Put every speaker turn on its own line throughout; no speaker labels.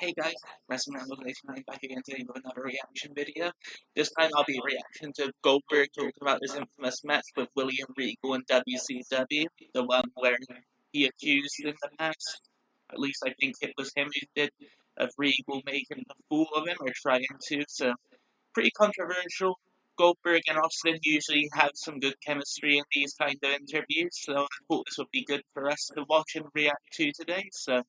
Hey guys, Wrestling Ramble 89 back again today with another reaction video. This time I'll be reacting to Goldberg talking about his infamous match with William Regal in WCW, the one where he accused in the past, at least I think it was him who did, of Regal making a fool of him or trying to, so pretty controversial. Goldberg and Austin usually have some good chemistry in these kind of interviews, so I thought this would be good for us to watch and react to today, so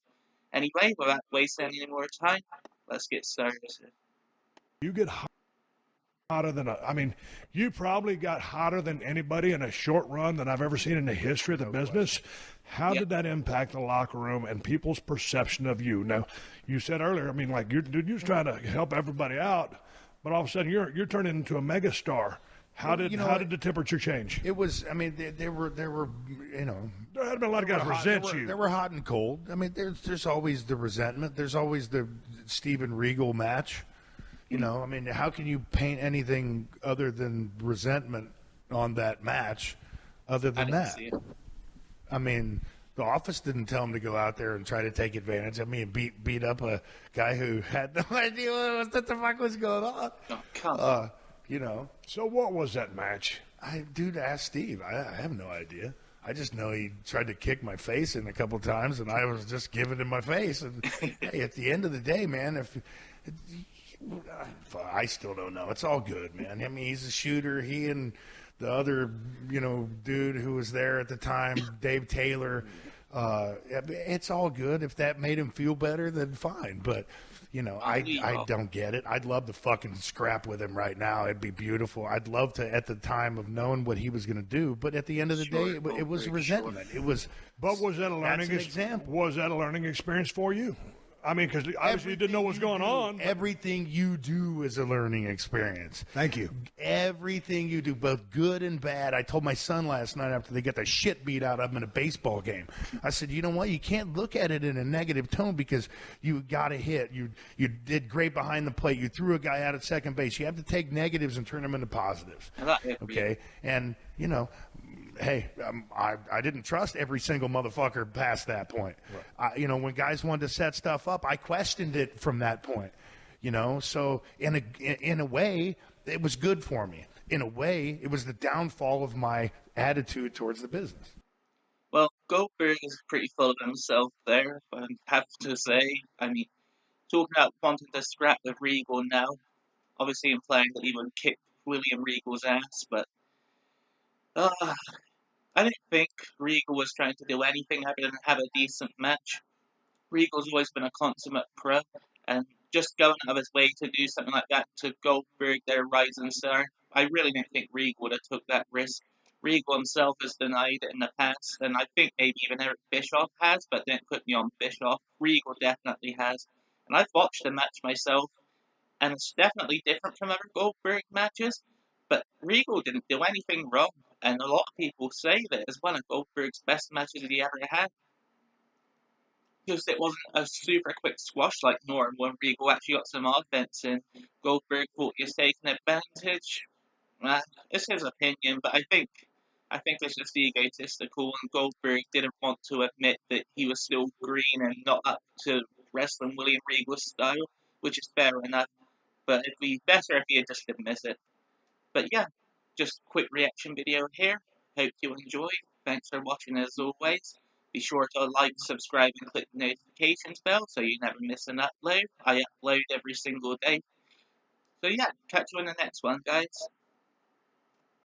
anyway, without wasting any more time, let's get started.
You get hotter than you probably got hotter than anybody in a short run that I've ever seen in the history of the business. How did that impact the locker room and people's perception of you? Now, you said earlier, you're trying to help everybody out, but all of a sudden you're turning into a megastar. How did the temperature change?
It was. There were.
There had been a lot of guys resent you.
They were hot and cold. There's always the resentment. There's always the Steven Regal match. How can you paint anything other than resentment on that match, other than that? The Office didn't tell him to go out there and try to take advantage. Beat up a guy who had no idea what the fuck was going on.
Oh, come on.
So what was that match?
Ask Steve. I have no idea. I just know he tried to kick my face in a couple times, and I was just giving him my face. And hey, at the end of the day, man, I still don't know. It's all good, man. He's a shooter. He and the other, dude who was there at the time, Dave Taylor. It's all good. If that made him feel better, then fine. But I don't get it. I'd love to fucking scrap with him right now. It'd be beautiful. I'd love to at the time of knowing what he was going to do. But at the end of the day, it was resentment. It was.
But was that a learning example? Was that a learning experience for you? Because obviously you didn't know what was going on.
Everything you do is a learning experience.
Thank you.
Everything you do, both good and bad. I told my son last night after they got the shit beat out of him in a baseball game. I said, you know what? You can't look at it in a negative tone because you got a hit. You did great behind the plate. You threw a guy out at second base. You have to take negatives and turn them into positives. Okay? And, hey, I didn't trust every single motherfucker past that point. Right. When guys wanted to set stuff up, I questioned it from that point. So in a way, it was good for me. In a way, it was the downfall of my attitude towards the business.
Well, Goldberg is pretty full of himself there, I have to say. Talking about wanting to scrap with Regal now, obviously implying that he would kick William Regal's ass, but I didn't think Regal was trying to do anything other than have a decent match. Regal's always been a consummate pro, and just going out of his way to do something like that to Goldberg, their rising star, I really didn't think Regal would have took that risk. Regal himself has denied it in the past, and I think maybe even Eric Bischoff has, but didn't put me on Bischoff. Regal definitely has. And I've watched the match myself, and it's definitely different from other Goldberg matches, but Regal didn't do anything wrong, and a lot of people say that it's one of Goldberg's best matches he ever had. Because it wasn't a super quick squash like normal when Regal actually got some offense in. Goldberg thought he was taking advantage. It's his opinion, but I think it's just egotistical, and Goldberg didn't want to admit that he was still green and not up to wrestling William Regal's style, which is fair enough, but it'd be better if he had just admitted it. But yeah, just a quick reaction video here. Hope you enjoyed. Thanks for watching as always. Be sure to like, subscribe, and click the notifications bell so you never miss an upload. I upload every single day. So yeah, catch you in the next one, guys.